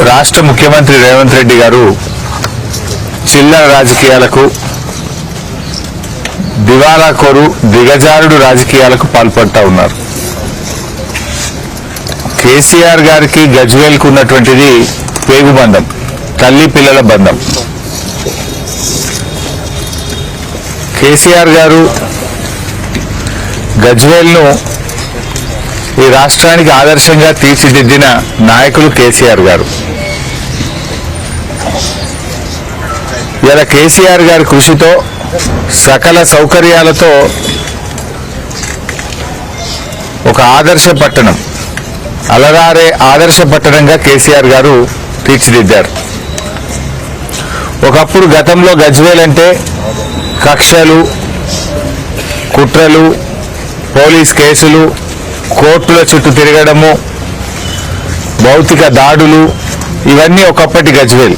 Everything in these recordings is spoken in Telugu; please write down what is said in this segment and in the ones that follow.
రాష్ట్ర ముఖ్యమంత్రి రేవంత్ రెడ్డి గారు చిల్లర రాజకీయాలకు, దివాలాకోరు దిగజారుడు రాజకీయాలకు పాల్పడుతూ ఉన్నారు. కేసీఆర్ గారికి గజ్వేల్కు ఉన్నటువంటిది పేగు బంధం, తల్లి పిల్లల బంధం. కేసీఆర్ గారు గజ్వేల్ను ఈ రాష్ట్రానికి ఆదర్శంగా తీర్చిదిద్దిన నాయకులు కేసీఆర్ గారు. ఇలా కేసీఆర్ గారి కృషితో సకల సౌకర్యాలతో ఒక ఆదర్శ పట్టణం, అలరారే ఆదర్శ పట్టణంగా కేసీఆర్ గారు తీర్చిదిద్దారు. ఒకప్పుడు గతంలో గజ్వేల్ అంటే కక్షలు, కుట్రలు, పోలీస్ కేసులు, కోర్టుల చుట్టూ తిరగడము, భౌతిక దాడులు, ఇవన్నీ ఒకప్పటి గజ్వేల్.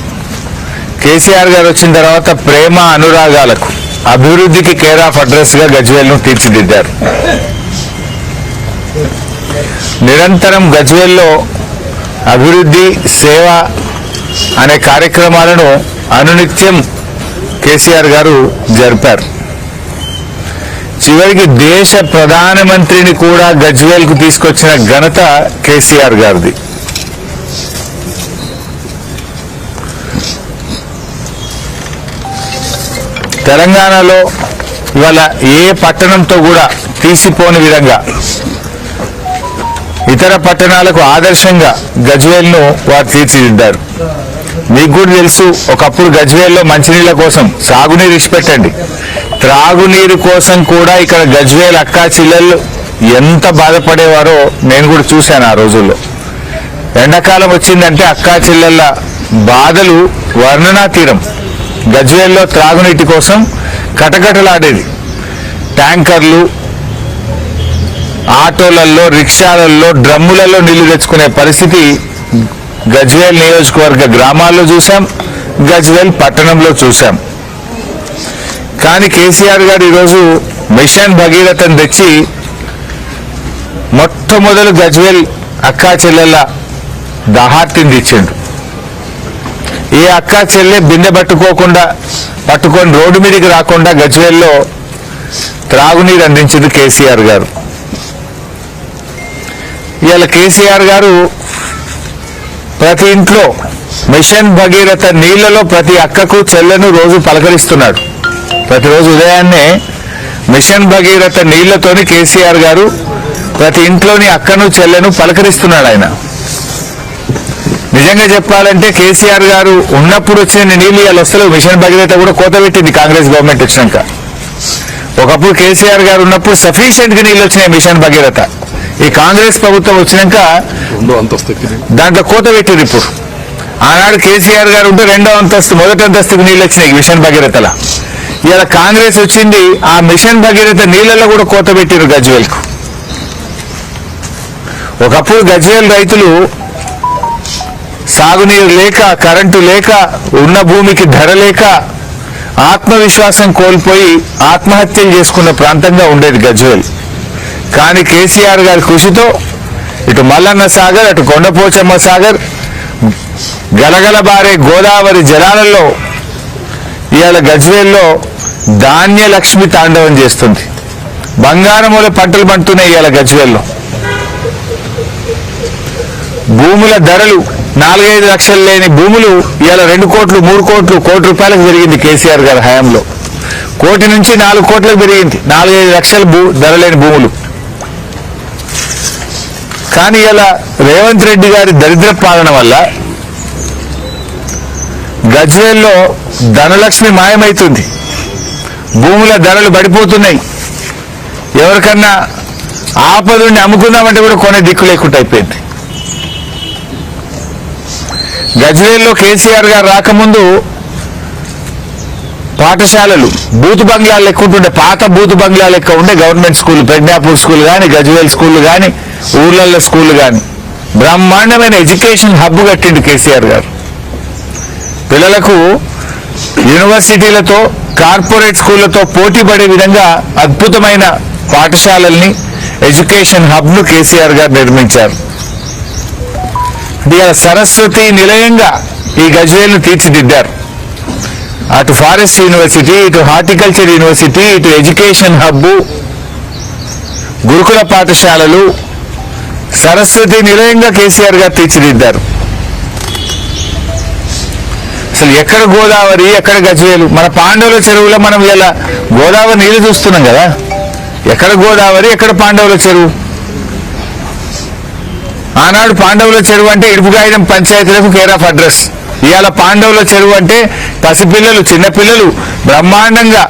కేసీఆర్ గారు వచ్చిన తర్వాత ప్రేమ అనురాగాలకు, అభివృద్ధికి కేర్ ఆఫ్ అడ్రస్గా గజ్వేల్ను తీర్చిదిద్దారు. నిరంతరం గజ్వేల్లో అభివృద్ధి, సేవ అనే కార్యక్రమాలను అనునిత్యం కేసీఆర్ గారు జరిపారు. చివరికి దేశ ప్రధానమంత్రిని కూడా గజ్వేల్కు తీసుకొచ్చిన ఘనత కేసీఆర్ గారిది. తెలంగాణలో ఇవాళ ఏ పట్టణంతో కూడా తీసిపోని విధంగా ఇతర పట్టణాలకు ఆదర్శంగా గజ్వేల్ను వారు తీర్చిదిద్దారు. మీకు కూడా తెలుసు, ఒకప్పుడు గజ్వేల్లో మంచినీళ్ళ కోసం, సాగునీరు ఇచ్చిపెట్టండి, త్రాగునీరు కోసం కూడా ఇక్కడ గజ్వేల్ అక్కా చెల్లెళ్ళు ఎంత బాధపడేవారో నేను కూడా చూశాను. ఆ రోజుల్లో ఎండాకాలం వచ్చిందంటే అక్కా చెల్లెళ్ళ బాధలు వర్ణనాతీరం. గజ్వేల్లో త్రాగునీటి కోసం కటకటలాడేది. ట్యాంకర్లు, ఆటోలలో, రిక్షాలలో, డ్రమ్ములలో నీళ్లు తెచ్చుకునే పరిస్థితి గజ్వేల్ నియోజకవర్గ గ్రామాల్లో చూసాం, గజ్వేల్ పట్టణంలో చూసాం. కానీ కేసీఆర్ గారు ఈరోజు మిషన్ భగీరథను తెచ్చి మొట్టమొదలు గజ్వేల్ అక్కా చెల్లెళ్ళ దాహార్తిని తెచ్చిండు. ఏ అక్కా చెల్లె బిందె పట్టుకొని రోడ్డు మీదకి రాకుండా గజ్వేల్లో త్రాగునీరు అందించింది కేసీఆర్ గారు. ఇవాళ కేసీఆర్ గారు ప్రతి ఇంట్లో మిషన్ భగీరథ నీళ్లలో ప్రతి అక్కకు చెల్లెను రోజు పలకరిస్తున్నాడు. ప్రతిరోజు ఉదయాన్నే మిషన్ భగీరథ నీళ్లతోని కేసీఆర్ గారు ప్రతి ఇంట్లోని అక్కను చెల్లెను పలకరిస్తున్నాడు. ఆయన నిజంగా చెప్పాలంటే కేసీఆర్ గారు ఉన్నప్పుడు వచ్చిన నీళ్లు ఇవాళ వస్తలేవు. మిషన్ భగీరథ కూడా కోత పెట్టింది కాంగ్రెస్ గవర్నమెంట్ వచ్చినాక. ఒకప్పుడు కేసీఆర్ గారు ఉన్నప్పుడు సఫిషియెంట్ గా నీళ్లు వచ్చినాయి మిషన్ భగీరథ. ఈ కాంగ్రెస్ ప్రభుత్వం వచ్చినాక దాంట్లో కోత పెట్టింది. ఇప్పుడు ఆనాడు కేసీఆర్ గారు ఉంటే రెండో అంతస్తు, మొదటి అంతస్తుకు నీళ్ళు వచ్చినాయి మిషన్ భగీరథల. ఇలా కాంగ్రెస్ వచ్చింది, ఆ మిషన్ భగీరథ నీళ్లలో కూడా కోత పెట్టిరు గజ్వేల్కు. ఒకప్పుడు గజ్వేల్ రైతులు సాగునీరు లేక, కరెంటు లేక, ఉన్న భూమికి ధర లేక ఆత్మవిశ్వాసం కోల్పోయి ఆత్మహత్యలు చేసుకున్న ప్రాంతంగా ఉండేది గజ్వేల్. కానీ కేసీఆర్ గారి కృషితో ఇటు మల్లన్న సాగర్, అటు కొండపోచమ్మ సాగర్, గలగల బారే గోదావరి జలాలలో ఇవాళ గజ్వేల్లో ధాన్యలక్ష్మి తాండవం చేస్తుంది. బంగారముల పంటలు పండుతున్నాయి ఇవాళ గజ్వేల్లో. భూముల ధరలు 4-5 లక్షలు లేని భూములు ఇవాళ 2 కోట్లు, 3 కోట్లు, కోటి రూపాయలకు పెరిగింది కేసీఆర్ గారి హయాంలో. 1 కోటి నుంచి 4 కోట్లకు పెరిగింది 4-5 లక్షల ధర లేని భూములు. కానీ ఇలా రేవంత్ రెడ్డి గారి దరిద్ర పాలన వల్ల గజ్వేల్లో ధనలక్ష్మి మాయమైతుంది, భూముల ధరలు పడిపోతున్నాయి. ఎవరికన్నా ఆపదుని అమ్ముకుందామంటే కూడా కొనే దిక్కు లేకుండా అయిపోయింది. గజ్వేల్లో కేసీఆర్ గారు రాకముందు పాఠశాలలు బూతు బంగ్లాలు లెక్క ఉంటుండే, పాత బూతు బంగ్లా లెక్క ఉండే గవర్నమెంట్ స్కూల్, ప్రజ్ఞాపూర్ స్కూల్ కానీ, గజ్వేల్ స్కూళ్ళు కానీ, ఊర్లలో స్కూళ్ళు కానీ బ్రహ్మాండమైన ఎడ్యుకేషన్ హబ్ కట్టిండు కేసీఆర్ గారు. పిల్లలకు యూనివర్సిటీలతో, కార్పొరేట్ స్కూళ్లతో పోటీ పడే విధంగా అద్భుతమైన పాఠశాలల్ని, ఎడ్యుకేషన్ హబ్ను కేసీఆర్ గారు నిర్మించారు. ఇవాళ సరస్వతి నిలయంగా ఈ గజ్వేల్ను తీర్చిదిద్దారు. అటు ఫారెస్ట్ యూనివర్సిటీ, ఇటు హార్టికల్చర్ యూనివర్సిటీ, ఇటు ఎడ్యుకేషన్ హబ్బు, గురుకుల పాఠశాలలు, సరస్వతి నిలయంగా కేసీఆర్ గారు తీర్చిదిద్దారు. అసలు ఎక్కడ గోదావరి, ఎక్కడ గజ్వేలు? మన పాండవుల చెరువులో మనం ఇలా గోదావరి నీళ్లు చూస్తున్నాం కదా. ఎక్కడ గోదావరి, ఎక్కడ పాండవుల చెరువు? ఆనాడు పాండవుల చెరువు అంటే ఇడుపుగాయిదం పంచాయతీలకు కేర్ ఆఫ్ అడ్రస్. ఇవాళ పాండవుల చెరువు అంటే పసిపిల్లలు, చిన్నపిల్లలు బ్రహ్మాండంగా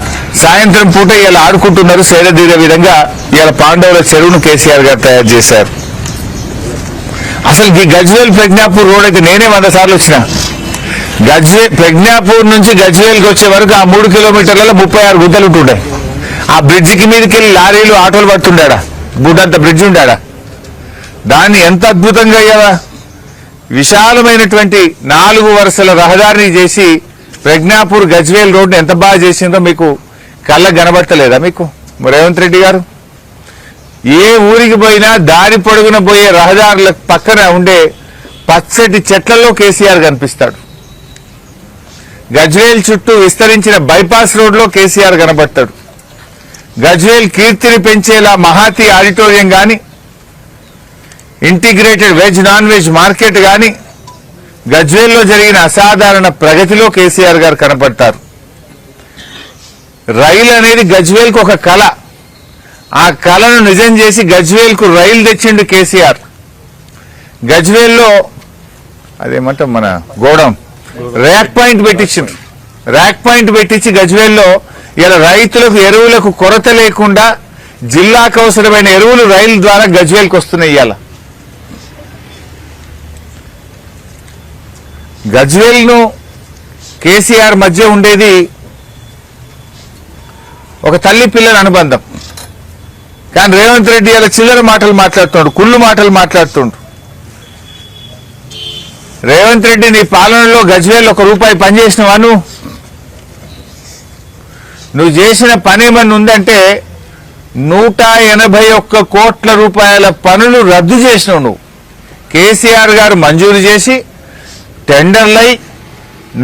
సాయంత్రం పూట ఇలా ఆడుకుంటున్నారు. సేదతీరే విధంగా ఇవాళ పాండవుల చెరువును కేసీఆర్ గారు తయారు చేశారు. అసలు ఈ గజ్వేల్ ప్రజ్ఞాపూర్ రోడ్ అయితే నేనే 100 సార్లు వచ్చిన. ప్రజ్ఞాపూర్ నుంచి గజ్వేల్కి వచ్చే వరకు ఆ 3 కిలోమీటర్లలో 36 గుంతలు ఉంటుండే. ఆ బ్రిడ్జికి మీదకి వెళ్ళి లారీలు, ఆటోలు పడుతుండా, గుడ్డంత బ్రిడ్జ్ ఉండా. దాన్ని ఎంత అద్భుతంగా అయ్యావా, విశాలమైనటువంటి 4 వరుసల రహదారిని చేసి ప్రజ్ఞాపూర్ గజ్వేల్ రోడ్డు ఎంత బాగా చేసిందో మీకు కళ్ళకు కనబడతలేదా? మీకు రేవంత్ రెడ్డి గారు ఏ ఊరికి పోయినా దారి పొడుగున పోయే రహదారుల పక్కన ఉండే పచ్చటి చెట్లలో కేసీఆర్ కనిపిస్తాడు. గజ్వేల్ చుట్టూ విస్తరించిన బైపాస్ రోడ్లో కేసీఆర్ కనబడతాడు. గజ్వేల్ కీర్తిని పెంచేలా మహాతి ఆడిటోరియం కానీ, integrated veg non veg market కానీ, గజ్వేల్లో జరిగిన అసాధారణ ప్రగతిలో కేసీఆర్ గారు కనపడతారు. రైలు అనేది గజ్వేల్కు ఒక కళ. ఆ కళను నిజం చేసి గజ్వేల్కు రైలు తెచ్చిండు కేసీఆర్. గజ్వేల్లో అదేమంటాం మన గోడం ర్యాక్ పాయింట్ పెట్టించింది. ర్యాక్ పాయింట్ పెట్టించి గజ్వేల్లో ఇలా రైతులకు ఎరువులకు కొరత లేకుండా జిల్లాకు అవసరమైన ఎరువులు రైలు ద్వారా గజ్వేల్కి వస్తున్నాయి. ఇవాళ గజ్వేల్ను కేసీఆర్ మధ్య ఉండేది ఒక తల్లి పిల్లల అనుబంధం. కానీ రేవంత్ రెడ్డి ఇలా చిల్లర మాటలు మాట్లాడుతుండు, కుళ్ళు మాటలు మాట్లాడుతుండు. రేవంత్ రెడ్డి నీ పాలనలో గజ్వేల్ ₹1 పనిచేసినవా? నువ్వు చేసిన పని ఏమన్నా ఉందంటే 181 కోట్ల రూపాయల పనులు రద్దు చేసినావు. నువ్వు కేసీఆర్ గారు మంజూరు చేసి టెండర్లై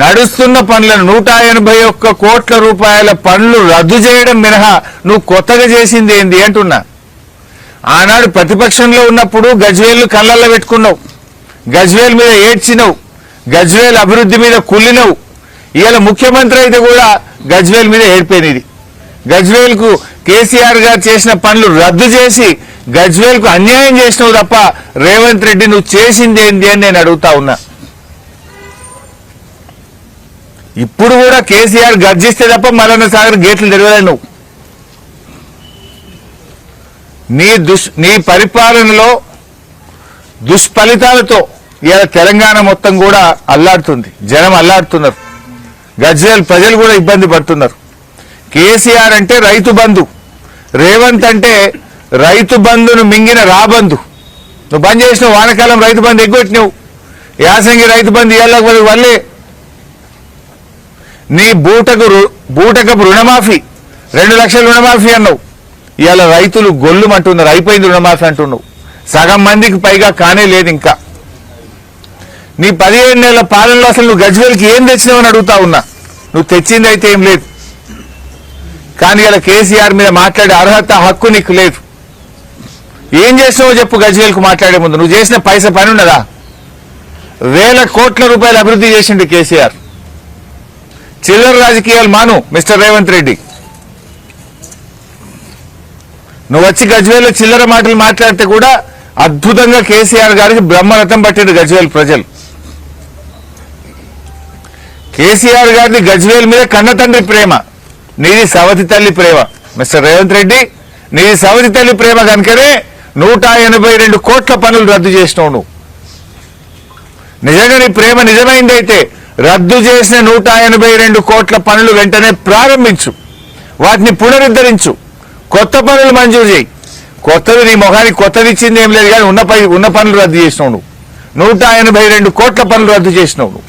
నడుస్తున్న పనులను 181 కోట్ల రూపాయల పనులు రద్దు చేయడం మినహా నువ్వు కొత్తగా చేసింది ఏంది అంటున్నా. ఆనాడు ప్రతిపక్షంలో ఉన్నప్పుడు గజ్వేల్ కళ్ళల్లో పెట్టుకున్నావు, గజ్వేల్ మీద ఏడ్చినవు, గజ్వేల్ అభివృద్ధి మీద కుళ్ళినవు. ఇవాళ ముఖ్యమంత్రి అయితే కూడా గజ్వేల్ మీద ఏడిపోయినది. గజ్వేల్కు కేసీఆర్ గారు చేసిన పనులు రద్దు చేసి గజ్వేల్కు అన్యాయం చేసినావు తప్ప రేవంత్ రెడ్డి నువ్వు చేసింది ఏంది అని నేను అడుగుతా ఉన్నా. ఇప్పుడు కూడా కేసీఆర్ గర్జిస్తే తప్ప మల్లన్న సాగర్ గేట్లు తెరవలేదు. నువ్వు నీ పరిపాలనలో దుష్ఫలితాలతో ఇవాళ తెలంగాణ మొత్తం కూడా అల్లాడుతుంది, జనం అల్లాడుతున్నారు, గజ్వేల్ ప్రజలు కూడా ఇబ్బంది పడుతున్నారు. కేసీఆర్ అంటే రైతు బంధు, రేవంత్ అంటే రైతు బంధును మింగిన రాబంధు. నువ్వు బంద్ చేసినావు, వానకాలం రైతు బంధు ఎగ్గొట్టినావు, యాసంగి రైతు బంధు ఇవాళ వల్లే. నీ బూటకపు రుణమాఫీ 2 లక్షల రుణమాఫీ అన్నావు, ఇవాళ రైతులు గొల్లుమంటున్నారు, అయిపోయింది రుణమాఫీ అంటున్నావు. సగం మందికి పైగా కానే లేదు. ఇంకా నీ 17 నెలల పాలనలో అసలు నువ్వు గజ్వేల్కి ఏం తెచ్చినావని అడుగుతా ఉన్నా. నువ్వు తెచ్చింది అయితే ఏం లేదు. కానీ ఇలా కేసీఆర్ మీద మాట్లాడే అర్హత, హక్కు నీకు లేదు. ఏం చేసినావో చెప్పు. గజ్వేల్కు మాట్లాడే ముందు నువ్వు చేసిన పని ఉన్నదా? 1000 కోట్ల రూపాయలు అభివృద్ధి చేసిండు కేసీఆర్. చిల్లర రాజకీయాలు మాను మిస్టర్ రేవంత్ రెడ్డి. నువ్వు వచ్చి గజ్వేల్లో చిల్లర మాటలు మాట్లాడితే కూడా అద్భుతంగా కేసీఆర్ గారికి బ్రహ్మరథం పట్టిండు గజ్వేల్ ప్రజలు. కేసీఆర్ గారిది గజ్వేల్ మీద కన్న తండ్రి ప్రేమ, నీది సవతి తల్లి ప్రేమ. మిస్టర్ రేవంత్ రెడ్డి, నీది సవతి తల్లి ప్రేమ కనుకనే 182 కోట్ల పనులు రద్దు చేసినావు. నువ్వు నిజంగా నీ ప్రేమ నిజమైందైతే రద్దు చేసిన 182 కోట్ల పనులు వెంటనే ప్రారంభించు, వాటిని పునరుద్ధరించు, కొత్త పనులు మంజూరు చేయి. కొత్తది నీ మొహానికి కొత్తది ఇచ్చింది ఏం లేదు, కానీ ఉన్న పనులు రద్దు చేసినావు. నువ్వు 182 కోట్ల పనులు రద్దు చేసినావు.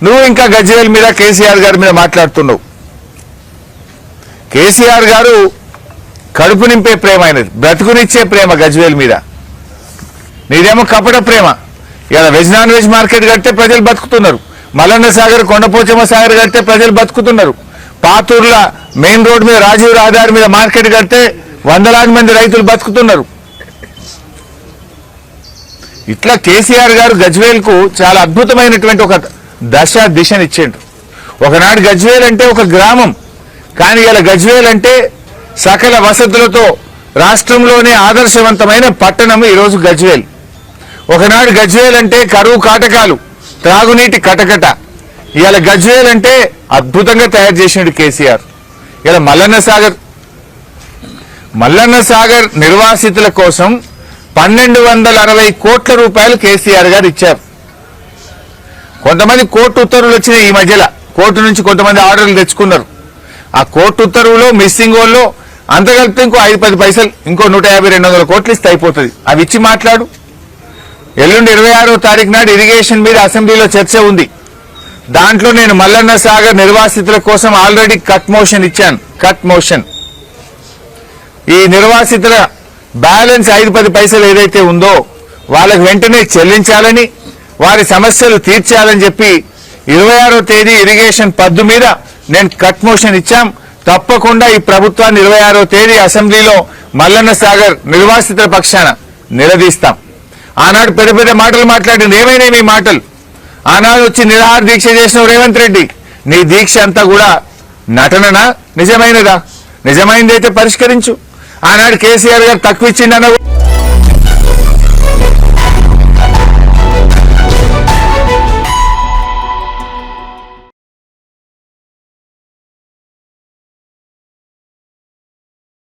నువ్వు ఇంకా గజ్వేల్ మీద కేసీఆర్ గారి మీద మాట్లాడుతున్నావు. కేసీఆర్ గారు కడుపు నింపే ప్రేమ అయినది, బ్రతుకునిచ్చే ప్రేమ గజ్వేల్ మీద. నీదేమో కపట ప్రేమ. ఇలా వెజ్ నాన్ వెజ్ మార్కెట్ కడితే ప్రజలు బతుకుతున్నారు. మల్లన్న సాగర్, కొండపోచమ్మ సాగర్ కడితే ప్రజలు బతుకుతున్నారు. పాతూర్ల మెయిన్ రోడ్ మీద రాజీవ్ రహదారి మీద మార్కెట్ కడితే వందలాది మంది రైతులు బతుకుతున్నారు. ఇట్లా కేసీఆర్ గారు గజ్వేల్కు చాలా అద్భుతమైనటువంటి ఒక దిశనిచ్చిండు. ఒకనాడు గజ్వేల్ అంటే ఒక గ్రామం, కానీ ఇలా గజ్వేల్ అంటే సకల వసతులతో రాష్ట్రంలోనే ఆదర్శవంతమైన పట్టణం ఈరోజు గజ్వేల్. ఒకనాడు గజ్వేల్ అంటే కరువు కాటకాలు, త్రాగునీటి కటకట. ఇవాళ గజ్వేల్ అంటే అద్భుతంగా తయారు చేసిండు కేసీఆర్. ఇలా మల్లన్న సాగర్ నిర్వాసితుల కోసం 1260 కోట్ల రూపాయలు కేసీఆర్ గారు ఇచ్చారు. కొంతమంది కోర్టు ఉత్తర్వులు వచ్చినాయి ఈ మధ్యలో, కోర్టు నుంచి కొంతమంది ఆర్డర్లు తెచ్చుకున్నారు. ఆ కోర్టు ఉత్తర్వులో మిస్సింగ్ వాళ్ళు అంత కలిపితే ఇంకో 5-10 పైసలు, ఇంకో 150-200 కోట్లు ఇస్తే అయిపోతుంది. అవి ఇచ్చి మాట్లాడు. ఎల్లుండి 26వ తారీఖు నాడు ఇరిగేషన్ మీద అసెంబ్లీలో చర్చ ఉంది. దాంట్లో నేను మల్లన్న సాగర్ నిర్వాసితుల కోసం ఆల్రెడీ కట్ మోషన్ ఇచ్చాను. కట్ మోషన్ ఈ నిర్వాసితుల బ్యాలెన్స్ 5-10 పైసలు ఏదైతే ఉందో వాళ్ళకి వెంటనే చెల్లించాలని, వారి సమస్యలు తీర్చాలని చెప్పి 26వ తేదీ ఇరిగేషన్ పద్దు మీద నేను కట్ మోషన్ ఇచ్చాం. తప్పకుండా ఈ ప్రభుత్వాన్ని 26వ తేదీ అసెంబ్లీలో మల్లన్న సాగర్ నిర్వాసితుల పక్షాన నిలదీస్తాం. ఆనాడు పెద్ద పెద్ద మాటలు మాట్లాడింది. ఏమైనా మీ మాటలు? ఆనాడు వచ్చి నిరాహార దీక్ష చేసిన రేవంత్ రెడ్డి, నీ దీక్ష అంతా కూడా నటననా, నిజమైనదా? నిజమైందైతే పరిష్కరించు. ఆనాడు కేసీఆర్ గారు తక్కువ ఇచ్చిండన్న